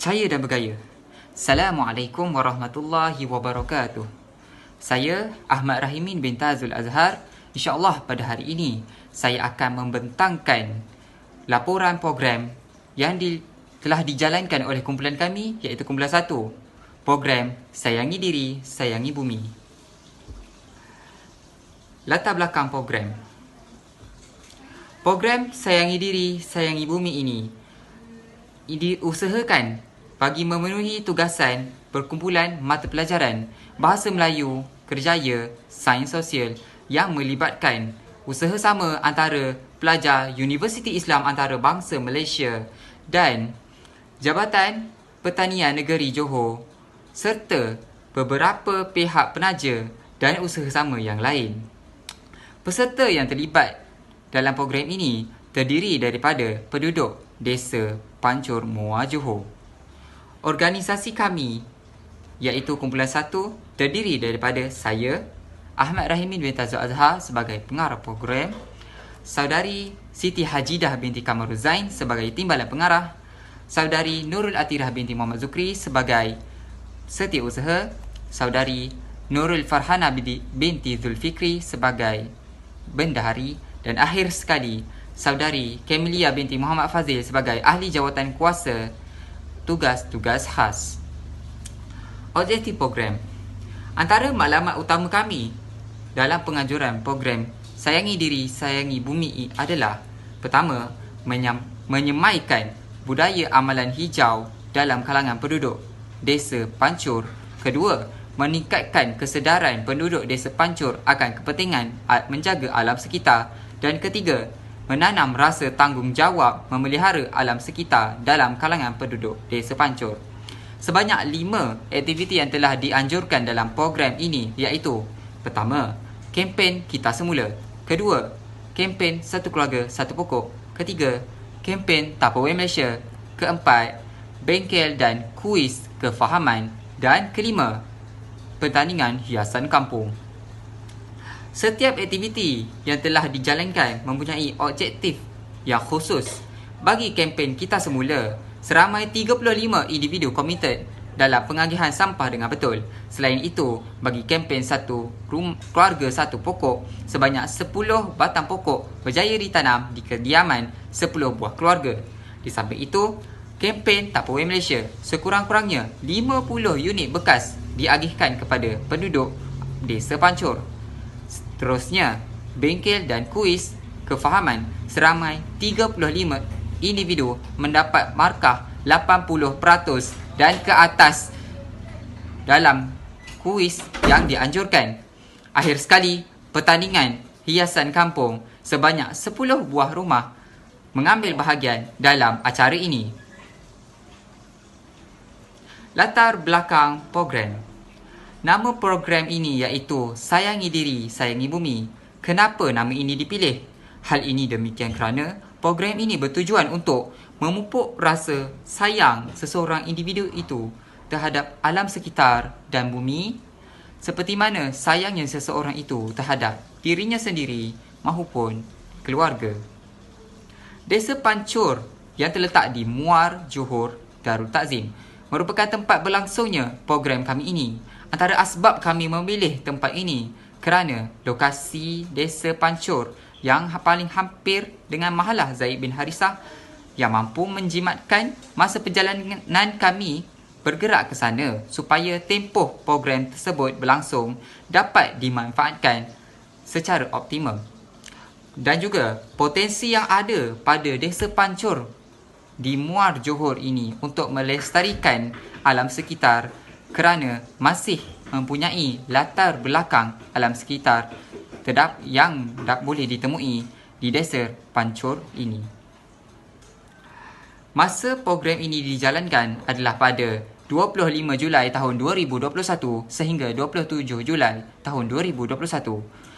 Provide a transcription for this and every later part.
Percaya dan bergaya. Assalamualaikum warahmatullahi wabarakatuh. Saya Ahmad Rahimin bin Tazul Azhar. InsyaAllah pada hari ini saya akan membentangkan laporan program yang telah dijalankan oleh kumpulan kami, iaitu kumpulan 1, program Sayangi Diri, Sayangi Bumi. Latar belakang program. Program Sayangi Diri, Sayangi Bumi ini diusahakan bagi memenuhi tugasan perkumpulan mata pelajaran Bahasa Melayu, Kerjaya, Sains Sosial yang melibatkan usaha sama antara pelajar Universiti Islam Antarabangsa Malaysia dan Jabatan Pertanian Negeri Johor serta beberapa pihak penaja dan usaha sama yang lain. Peserta yang terlibat dalam program ini terdiri daripada penduduk Desa Pancur Muar Johor. Organisasi kami iaitu kumpulan 1 terdiri daripada saya, Ahmad Rahimin bin Tazul Azhar sebagai pengarah program, Saudari Siti Hajidah binti Kamarul Zain sebagai timbalan pengarah, Saudari Nurul Atirah binti Muhammad Zukri sebagai setiausaha, Saudari Nurul Farhana binti Zulfikri sebagai bendahari dan akhir sekali Saudari Kemilia binti Muhammad Fazil sebagai ahli jawatan kuasa tugas-tugas khas. Objektif program. Antara maklumat utama kami dalam penganjuran program Sayangi Diri, Sayangi Bumi adalah: pertama, menyemaikan budaya amalan hijau dalam kalangan penduduk Desa Pancur. Kedua, meningkatkan kesedaran penduduk Desa Pancur akan kepentingan menjaga alam sekitar. Dan ketiga, menanam rasa tanggungjawab memelihara alam sekitar dalam kalangan penduduk Desa Pancur. Sebanyak 5 aktiviti yang telah dianjurkan dalam program ini iaitu: pertama, kempen Kita Semula. Kedua, kempen Satu Keluarga Satu Pokok. Ketiga, kempen Tupperware Malaysia. Keempat, bengkel dan kuis kefahaman. Dan kelima, pertandingan hiasan kampung. Setiap aktiviti yang telah dijalankan mempunyai objektif yang khusus. Bagi kempen Kita Semula, seramai 35 individu komited dalam pengagihan sampah dengan betul. Selain itu, bagi kempen Satu Keluarga Satu Pokok, sebanyak 10 batang pokok berjaya ditanam di kediaman 10 buah keluarga. Di samping itu, kempen Tupperware Malaysia, sekurang-kurangnya 50 unit bekas diagihkan kepada penduduk Desa Pancur. Seterusnya, bengkel dan kuis kefahaman, seramai 35 individu mendapat markah 80% dan ke atas dalam kuis yang dianjurkan. Akhir sekali, pertandingan hiasan kampung, sebanyak 10 buah rumah mengambil bahagian dalam acara ini. Latar belakang program. Nama program ini iaitu Sayangi Diri, Sayangi Bumi. Kenapa nama ini dipilih? Hal ini demikian kerana program ini bertujuan untuk memupuk rasa sayang seseorang individu itu terhadap alam sekitar dan bumi, seperti mana sayangnya seseorang itu terhadap dirinya sendiri maupun keluarga. Desa Pancur yang terletak di Muar Johor Darul Takzim merupakan tempat berlangsungnya program kami ini. Antara asbab kami memilih tempat ini kerana lokasi Desa Pancur yang paling hampir dengan Mahalah Zaid bin Harisah yang mampu menjimatkan masa perjalanan kami bergerak ke sana supaya tempoh program tersebut berlangsung dapat dimanfaatkan secara optimal. Dan juga potensi yang ada pada Desa Pancur di Muar Johor ini untuk melestarikan alam sekitar kerana masih mempunyai latar belakang alam sekitar yang boleh ditemui di Desa Pancur ini. Masa program ini dijalankan adalah pada 25 Julai tahun 2021 sehingga 27 Julai tahun 2021.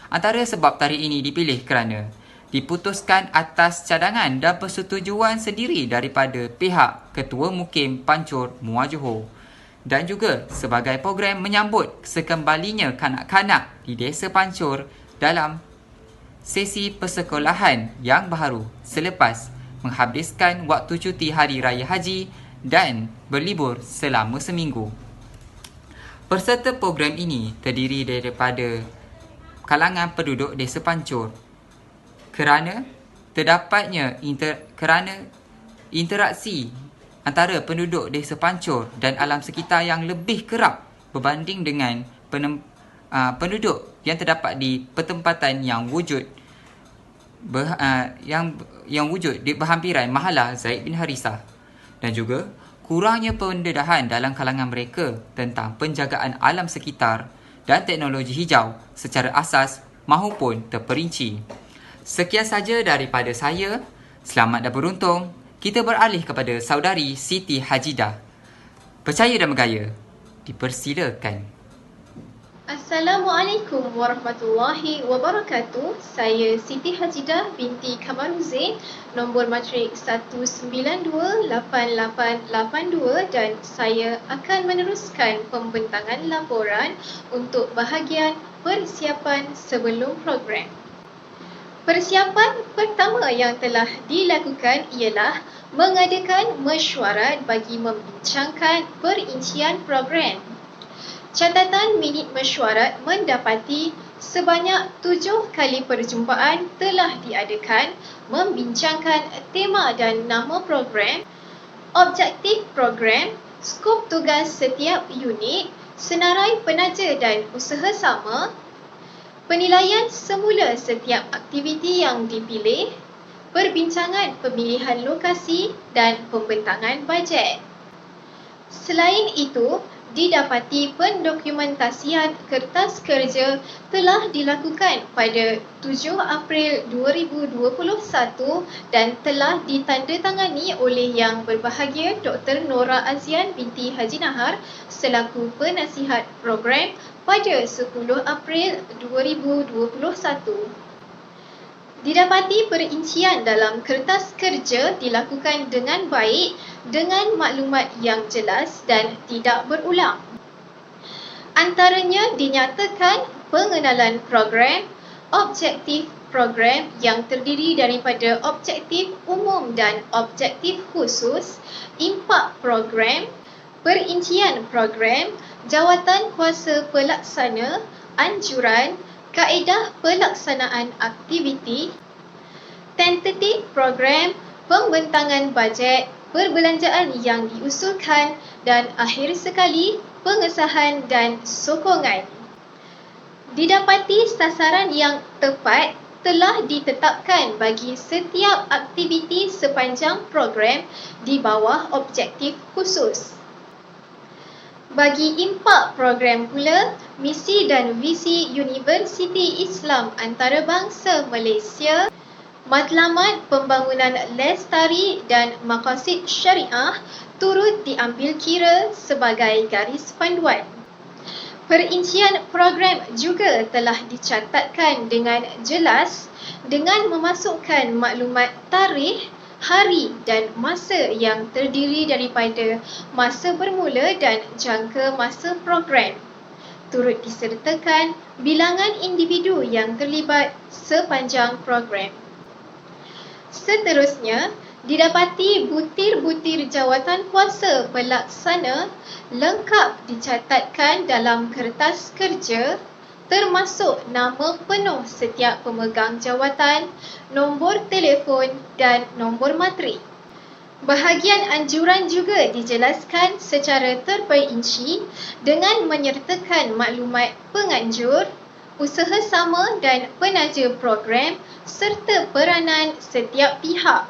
Antara sebab tarikh ini dipilih kerana diputuskan atas cadangan dan persetujuan sendiri daripada pihak Ketua Mukim Pancur Muar Johor. Dan juga sebagai program menyambut sekembalinya kanak-kanak di Desa Pancur dalam sesi persekolahan yang baharu selepas menghabiskan waktu cuti Hari Raya Haji dan berlibur selama seminggu. Peserta program ini terdiri daripada kalangan penduduk Desa Pancur. Kerana terdapatnya interaksi antara penduduk Desa Pancur dan alam sekitar yang lebih kerap berbanding dengan penduduk yang terdapat di pertempatan yang wujud di berhampiran Mahalah Zaid bin Harisah, dan juga kurangnya pendedahan dalam kalangan mereka tentang penjagaan alam sekitar dan teknologi hijau secara asas maupun terperinci. Sekian saja daripada saya. Selamat dan beruntung. Kita beralih kepada saudari Siti Hajidah. Percaya dan bergaya. Dipersilakan. Assalamualaikum warahmatullahi wabarakatuh. Saya Siti Hajidah binti Kamaruzain, nombor matrik 1928882, dan saya akan meneruskan pembentangan laporan untuk bahagian persiapan sebelum program. Persiapan pertama yang telah dilakukan ialah mengadakan mesyuarat bagi membincangkan perincian program. Catatan minit mesyuarat mendapati sebanyak 7 kali perjumpaan telah diadakan membincangkan tema dan nama program, objektif program, skop tugas setiap unit, senarai penaja dan usaha sama, penilaian semula setiap aktiviti yang dipilih, perbincangan pemilihan lokasi dan pembentangan bajet. Selain itu, didapati pendokumentasian kertas kerja telah dilakukan pada 7 April 2021 dan telah ditandatangani oleh Yang Berbahagia Dr. Nora Azian binti Haji Nahar selaku penasihat program pada 10 April 2021. Didapati perincian dalam kertas kerja dilakukan dengan baik dengan maklumat yang jelas dan tidak berulang. Antaranya dinyatakan pengenalan program, objektif program yang terdiri daripada objektif umum dan objektif khusus, impak program, perincian program, jawatan kuasa pelaksana, anjuran, kaedah pelaksanaan aktiviti, tentatif program, pembentangan bajet, perbelanjaan yang diusulkan, dan akhir sekali pengesahan dan sokongan. Didapati sasaran yang tepat telah ditetapkan bagi setiap aktiviti sepanjang program di bawah objektif khusus. Bagi impak program pula, misi dan visi Universiti Islam Antarabangsa Malaysia, matlamat pembangunan lestari dan maqasid syariah turut diambil kira sebagai garis panduan. Perincian program juga telah dicatatkan dengan jelas dengan memasukkan maklumat tarikh, hari dan masa yang terdiri daripada masa bermula dan jangka masa program. Turut disertakan bilangan individu yang terlibat sepanjang program. Seterusnya, didapati butir-butir jawatan kuasa pelaksana lengkap dicatatkan dalam kertas kerja, termasuk nama penuh setiap pemegang jawatan, nombor telefon dan nombor matrik. Bahagian anjuran juga dijelaskan secara terperinci dengan menyertakan maklumat penganjur, usaha sama dan penaja program serta peranan setiap pihak.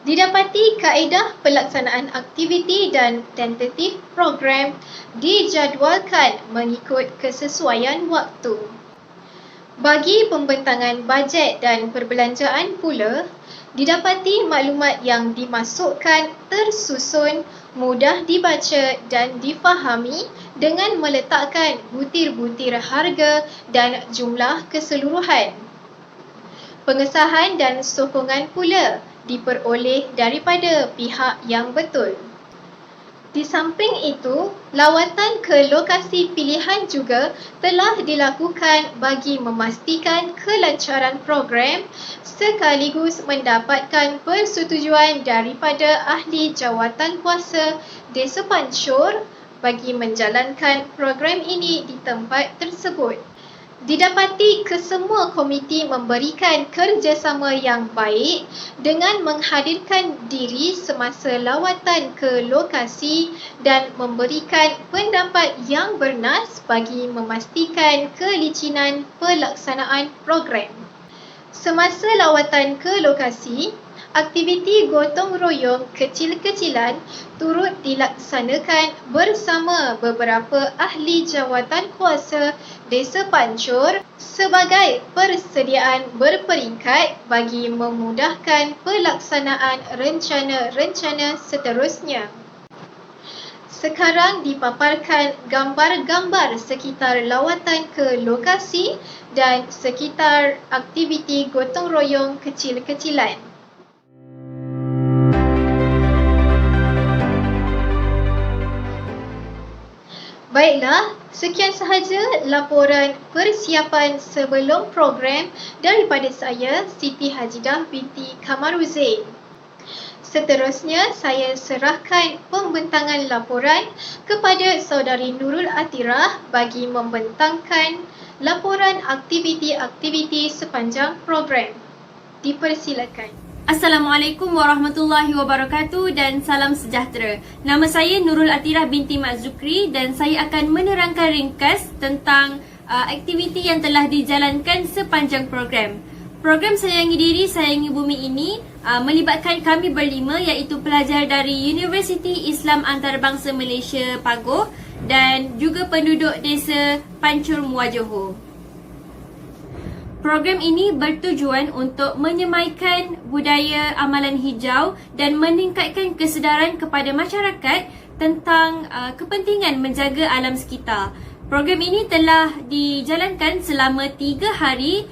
Didapati kaedah pelaksanaan aktiviti dan tentatif program dijadualkan mengikut kesesuaian waktu. Bagi pembentangan bajet dan perbelanjaan pula, didapati maklumat yang dimasukkan tersusun, mudah dibaca dan difahami dengan meletakkan butir-butir harga dan jumlah keseluruhan. Pengesahan dan sokongan pula diperoleh daripada pihak yang betul. Di samping itu, lawatan ke lokasi pilihan juga telah dilakukan bagi memastikan kelancaran program sekaligus mendapatkan persetujuan daripada ahli jawatankuasa Desa Pancur bagi menjalankan program ini di tempat tersebut. Didapati kesemua komiti memberikan kerjasama yang baik dengan menghadirkan diri semasa lawatan ke lokasi dan memberikan pendapat yang bernas bagi memastikan kelicinan pelaksanaan program. Semasa lawatan ke lokasi, aktiviti gotong royong kecil-kecilan turut dilaksanakan bersama beberapa ahli jawatankuasa Desa Pancur sebagai persediaan berperingkat bagi memudahkan pelaksanaan rencana-rencana seterusnya. Sekarang dipaparkan gambar-gambar sekitar lawatan ke lokasi dan sekitar aktiviti gotong royong kecil-kecilan. Baiklah, sekian sahaja laporan persiapan sebelum program daripada saya, Siti Hajidah binti Kamaruzain. Seterusnya, saya serahkan pembentangan laporan kepada Saudari Nurul Atirah bagi membentangkan laporan aktiviti-aktiviti sepanjang program. Dipersilakan. Assalamualaikum warahmatullahi wabarakatuh dan salam sejahtera. Nama saya Nurul Atirah binti Mak Zukri dan saya akan menerangkan ringkas tentang aktiviti yang telah dijalankan sepanjang program. Program Sayangi Diri, Sayangi Bumi ini melibatkan kami berlima iaitu pelajar dari Universiti Islam Antarabangsa Malaysia Pagoh dan juga penduduk Desa Pancur Muar Johor. Program ini bertujuan untuk menyemaikan budaya amalan hijau dan meningkatkan kesedaran kepada masyarakat tentang kepentingan menjaga alam sekitar. Program ini telah dijalankan selama 3 hari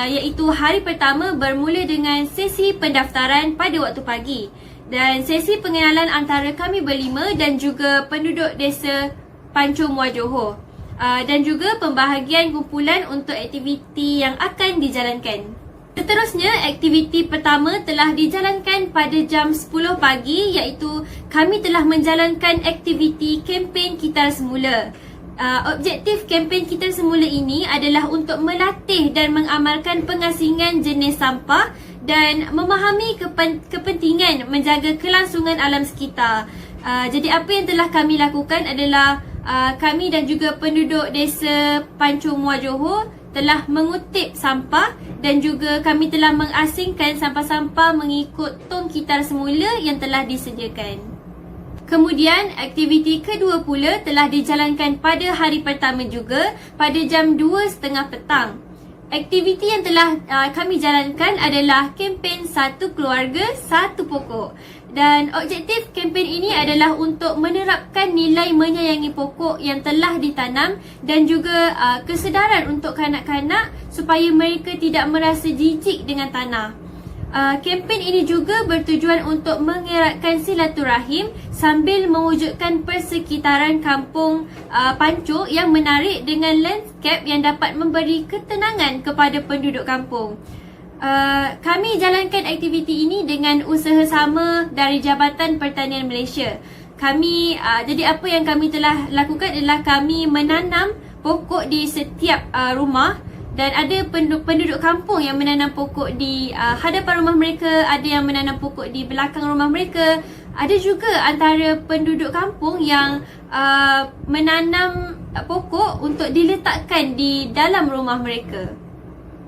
iaitu hari pertama bermula dengan sesi pendaftaran pada waktu pagi dan sesi pengenalan antara kami berlima dan juga penduduk Desa Pancur Muar Johor. Dan juga pembahagian kumpulan untuk aktiviti yang akan dijalankan. Seterusnya, aktiviti pertama telah dijalankan pada jam 10 pagi iaitu kami telah menjalankan aktiviti kempen Kitar Semula. Objektif kempen Kitar Semula ini adalah untuk melatih dan mengamalkan pengasingan jenis sampah dan memahami kepentingan menjaga kelangsungan alam sekitar. Jadi apa yang telah kami lakukan adalah kami dan juga penduduk Desa Pancur Muar Johor telah mengutip sampah dan juga kami telah mengasingkan sampah-sampah mengikut tong kitar semula yang telah disediakan. Kemudian, aktiviti kedua pula telah dijalankan pada hari pertama juga pada jam 2.30 petang. Aktiviti yang telah kami jalankan adalah kempen Satu Keluarga, Satu Pokok. Dan objektif kempen ini adalah untuk menerapkan nilai menyayangi pokok yang telah ditanam dan juga kesedaran untuk kanak-kanak supaya mereka tidak merasa jijik dengan tanah. Kempen ini juga bertujuan untuk mengeratkan silaturahim sambil mewujudkan persekitaran kampung Pancur yang menarik dengan landscape yang dapat memberi ketenangan kepada penduduk kampung. Kami jalankan aktiviti ini dengan usaha sama dari Jabatan Pertanian Malaysia. Jadi apa yang kami telah lakukan adalah kami menanam pokok di setiap rumah dan ada penduduk kampung yang menanam pokok di hadapan rumah mereka, ada yang menanam pokok di belakang rumah mereka. Ada juga antara penduduk kampung yang menanam pokok untuk diletakkan di dalam rumah mereka.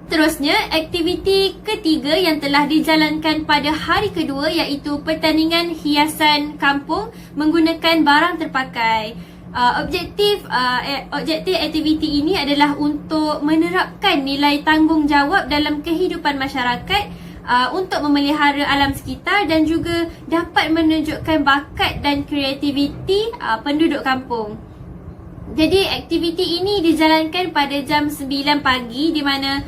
Terusnya, aktiviti ketiga yang telah dijalankan pada hari kedua iaitu pertandingan hiasan kampung menggunakan barang terpakai. Objektif aktiviti ini adalah untuk menerapkan nilai tanggungjawab dalam kehidupan masyarakat untuk memelihara alam sekitar dan juga dapat menunjukkan bakat dan kreativiti penduduk kampung. Jadi aktiviti ini dijalankan pada jam 9 pagi di mana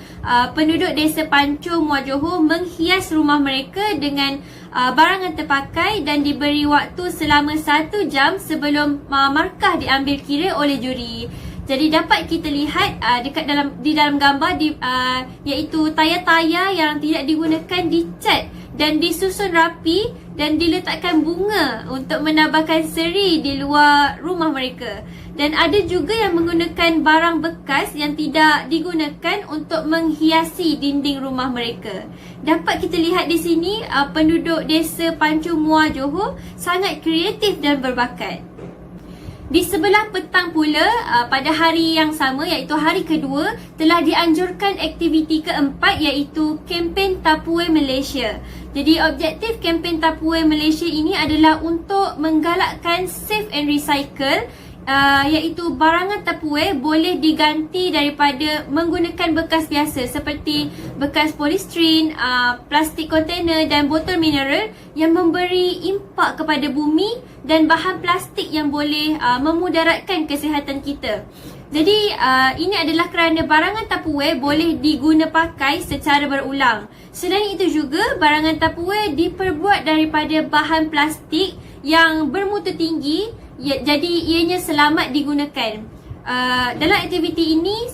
penduduk desa Panco Muar Johor menghias rumah mereka dengan barangan terpakai dan diberi waktu selama 1 jam sebelum markah diambil kira oleh juri. Jadi dapat kita lihat di dalam gambar iaitu tayar-tayar yang tidak digunakan dicat dan disusun rapi dan diletakkan bunga untuk menambahkan seri di luar rumah mereka. Dan ada juga yang menggunakan barang bekas yang tidak digunakan untuk menghiasi dinding rumah mereka. Dapat kita lihat di sini penduduk desa Panco Muar Johor sangat kreatif dan berbakat. Di sebelah petang pula, pada hari yang sama iaitu hari kedua, telah dianjurkan aktiviti keempat iaitu kempen Tupperware Malaysia. Jadi objektif kempen Tupperware Malaysia ini adalah untuk menggalakkan save and recycle, iaitu barangan Tupperware boleh diganti daripada menggunakan bekas biasa seperti bekas polistrin, plastik kontainer dan botol mineral yang memberi impak kepada bumi dan bahan plastik yang boleh memudaratkan kesihatan kita. Jadi ini adalah kerana barangan Tupperware boleh diguna pakai secara berulang. Selain itu juga, barangan Tupperware diperbuat daripada bahan plastik yang bermutu tinggi, jadi ianya selamat digunakan. Dalam aktiviti ini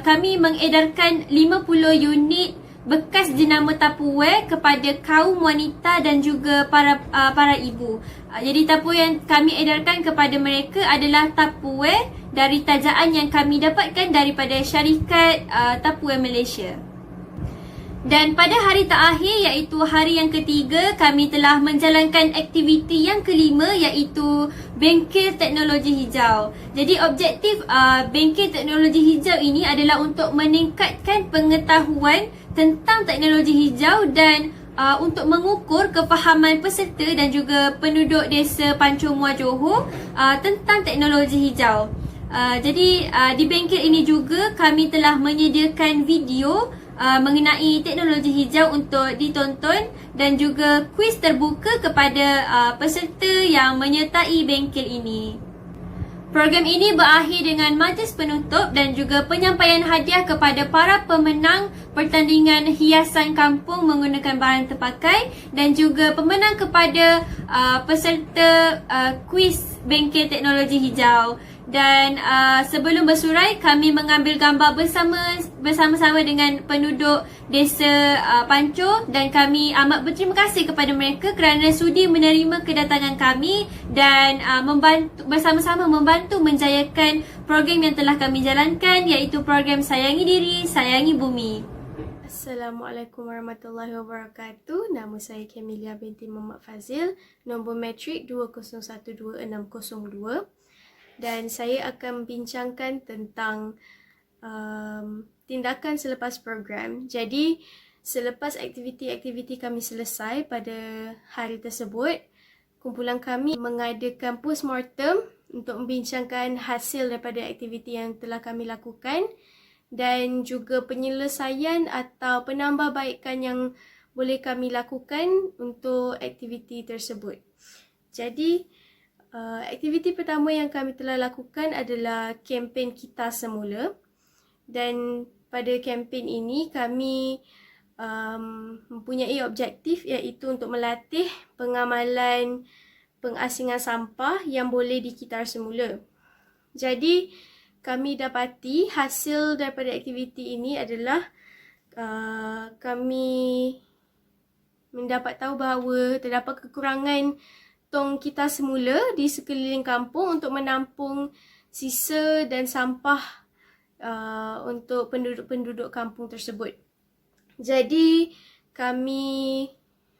kami mengedarkan 50 unit bekas jenama Tupperware kepada kaum wanita dan juga para ibu. Jadi Tupperware yang kami edarkan kepada mereka adalah Tupperware dari tajaan yang kami dapatkan daripada syarikat Tupperware Malaysia. Dan pada hari terakhir iaitu hari yang ketiga, kami telah menjalankan aktiviti yang kelima iaitu bengkel teknologi hijau. Jadi objektif bengkel teknologi hijau ini adalah untuk meningkatkan pengetahuan tentang teknologi hijau dan untuk mengukur kefahaman peserta dan juga penduduk desa Panco Muar Johor tentang teknologi hijau. Jadi di bengkel ini juga kami telah menyediakan video mengenai teknologi hijau untuk ditonton dan juga kuis terbuka kepada peserta yang menyertai bengkel ini. Program ini berakhir dengan majlis penutup dan juga penyampaian hadiah kepada para pemenang pertandingan hiasan kampung menggunakan barang terpakai dan juga pemenang kepada peserta kuis bengkel teknologi hijau. Dan sebelum bersurai, kami mengambil gambar bersama-sama dengan penduduk desa Panco dan kami amat berterima kasih kepada mereka kerana sudi menerima kedatangan kami dan bersama-sama membantu menjayakan program yang telah kami jalankan iaitu program Sayangi Diri, Sayangi Bumi. Assalamualaikum warahmatullahi wabarakatuh. Nama saya Camelia binti Muhammad Fazil, nombor matrik 20122602. Dan saya akan membincangkan tentang tindakan selepas program. Jadi, selepas aktiviti-aktiviti kami selesai pada hari tersebut, kumpulan kami mengadakan postmortem untuk membincangkan hasil daripada aktiviti yang telah kami lakukan dan juga penyelesaian atau penambahbaikan yang boleh kami lakukan untuk aktiviti tersebut. Jadi, aktiviti pertama yang kami telah lakukan adalah kempen Kita Semula, dan pada kempen ini kami mempunyai objektif iaitu untuk melatih pengamalan pengasingan sampah yang boleh dikitar semula. Jadi kami dapati hasil daripada aktiviti ini adalah kami mendapat tahu bahawa terdapat kekurangan tong kita semula di sekeliling kampung untuk menampung sisa dan sampah untuk penduduk-penduduk kampung tersebut. Jadi kami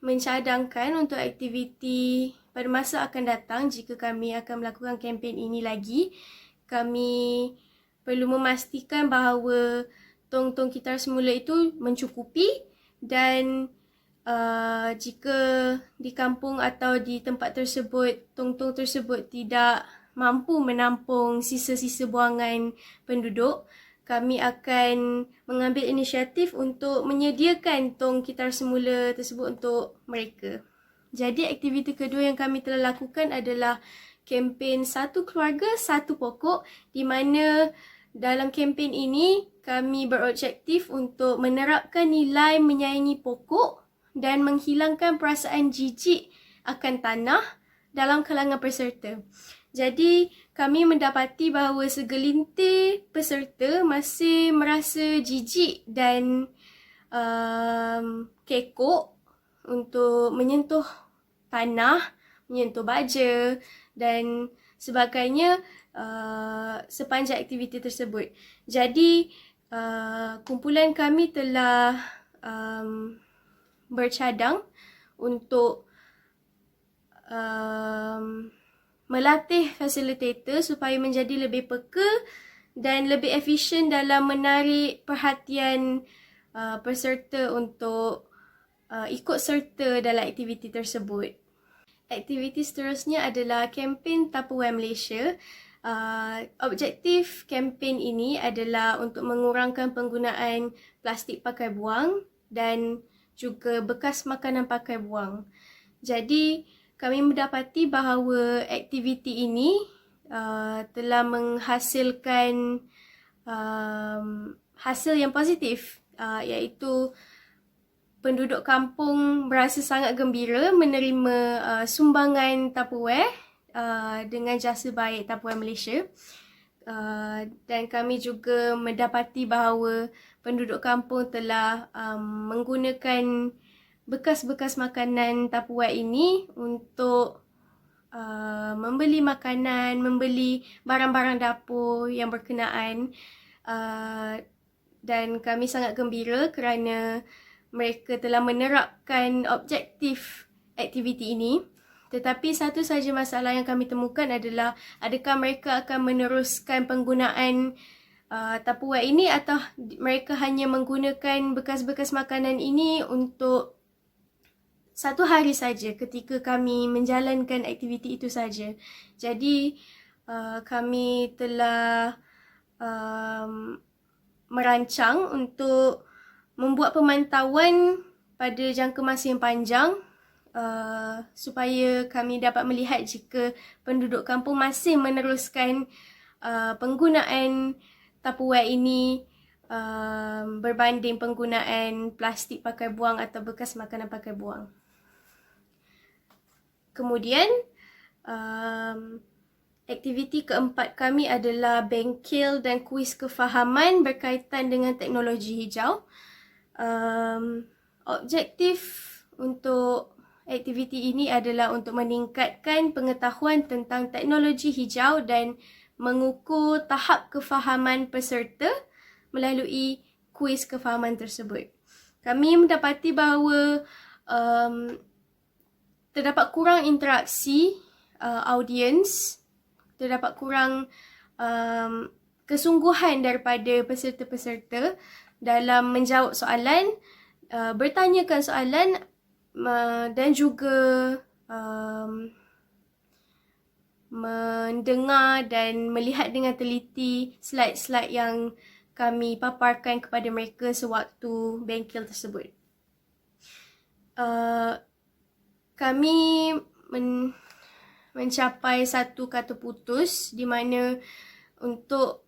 mencadangkan untuk aktiviti pada masa akan datang jika kami akan melakukan kempen ini lagi, kami perlu memastikan bahawa tong-tong kita semula itu mencukupi dan jika di kampung atau di tempat tersebut, tong-tong tersebut tidak mampu menampung sisa-sisa buangan penduduk, kami akan mengambil inisiatif untuk menyediakan tong kitar semula tersebut untuk mereka. Jadi aktiviti kedua yang kami telah lakukan adalah kempen Satu Keluarga Satu Pokok, di mana dalam kempen ini kami berobjektif untuk menerapkan nilai menyayangi pokok dan menghilangkan perasaan jijik akan tanah dalam kalangan peserta. Jadi kami mendapati bahawa segelintir peserta masih merasa jijik dan kekok untuk menyentuh tanah, menyentuh baja dan sebagainya sepanjang aktiviti tersebut. Jadi kumpulan kami telah bercadang untuk melatih fasilitator supaya menjadi lebih peka dan lebih efisien dalam menarik perhatian peserta untuk ikut serta dalam aktiviti tersebut. Aktiviti seterusnya adalah kempen Tupperware Malaysia. Objektif kempen ini adalah untuk mengurangkan penggunaan plastik pakai buang dan juga bekas makanan pakai buang. Jadi kami mendapati bahawa aktiviti ini telah menghasilkan hasil yang positif, iaitu penduduk kampung berasa sangat gembira menerima sumbangan Tupperware dengan jasa baik Tupperware Malaysia. Dan kami juga mendapati bahawa penduduk kampung telah menggunakan bekas-bekas makanan Tupperware ini untuk membeli makanan, membeli barang-barang dapur yang berkenaan, dan kami sangat gembira kerana mereka telah menerapkan objektif aktiviti ini. Tetapi satu sahaja masalah yang kami temukan adalah adakah mereka akan meneruskan penggunaan Tupperware ini atau mereka hanya menggunakan bekas-bekas makanan ini untuk satu hari saja ketika kami menjalankan aktiviti itu saja. Jadi kami telah merancang untuk membuat pemantauan pada jangka masa yang panjang supaya kami dapat melihat jika penduduk kampung masih meneruskan penggunaan Tupperware ini berbanding penggunaan plastik pakai buang atau bekas makanan pakai buang. Kemudian, aktiviti keempat kami adalah bengkel dan kuis kefahaman berkaitan dengan teknologi hijau. Objektif untuk aktiviti ini adalah untuk meningkatkan pengetahuan tentang teknologi hijau dan mengukur tahap kefahaman peserta melalui kuis kefahaman tersebut. Kami mendapati bahawa terdapat kurang interaksi audiens, terdapat kurang kesungguhan daripada peserta-peserta dalam menjawab soalan, bertanyakan soalan dan juga mendengar dan melihat dengan teliti slide-slide yang kami paparkan kepada mereka sewaktu bengkel tersebut. Kami mencapai satu kata putus di mana untuk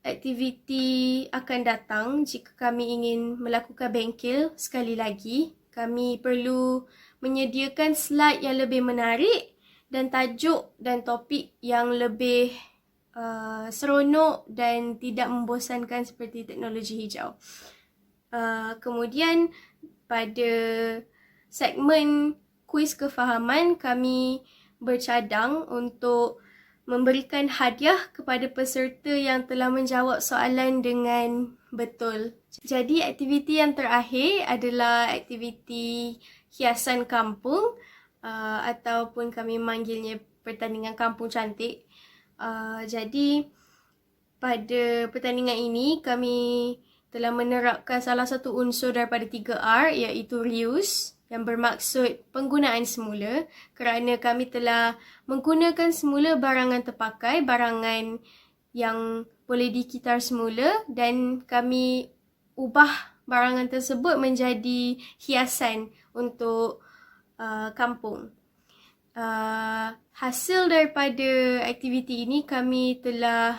aktiviti akan datang, jika kami ingin melakukan bengkel sekali lagi, kami perlu menyediakan slide yang lebih menarik dan tajuk dan topik yang lebih seronok dan tidak membosankan seperti teknologi hijau. Kemudian pada segmen kuis kefahaman, kami bercadang untuk memberikan hadiah kepada peserta yang telah menjawab soalan dengan betul. Jadi aktiviti yang terakhir adalah aktiviti hiasan kampung ataupun kami manggilnya pertandingan kampung cantik. Jadi pada pertandingan ini kami telah menerapkan salah satu unsur daripada 3R, iaitu reuse, yang bermaksud penggunaan semula, kerana kami telah menggunakan semula barangan terpakai, barangan yang boleh dikitar semula, dan kami ubah barangan tersebut menjadi hiasan untuk kampung. Hasil daripada aktiviti ini kami telah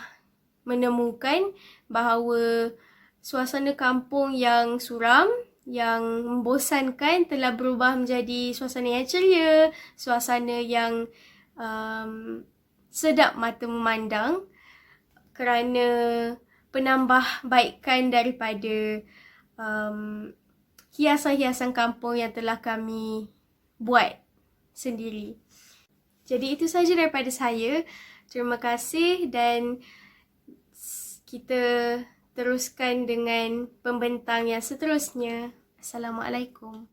menemukan bahawa suasana kampung yang suram, yang membosankan telah berubah menjadi suasana yang ceria, suasana yang sedap mata memandang kerana penambahbaikan daripada hiasan-hiasan kampung yang telah kami buat sendiri. Jadi itu sahaja daripada saya. Terima kasih dan kita teruskan dengan pembentang yang seterusnya. Assalamualaikum.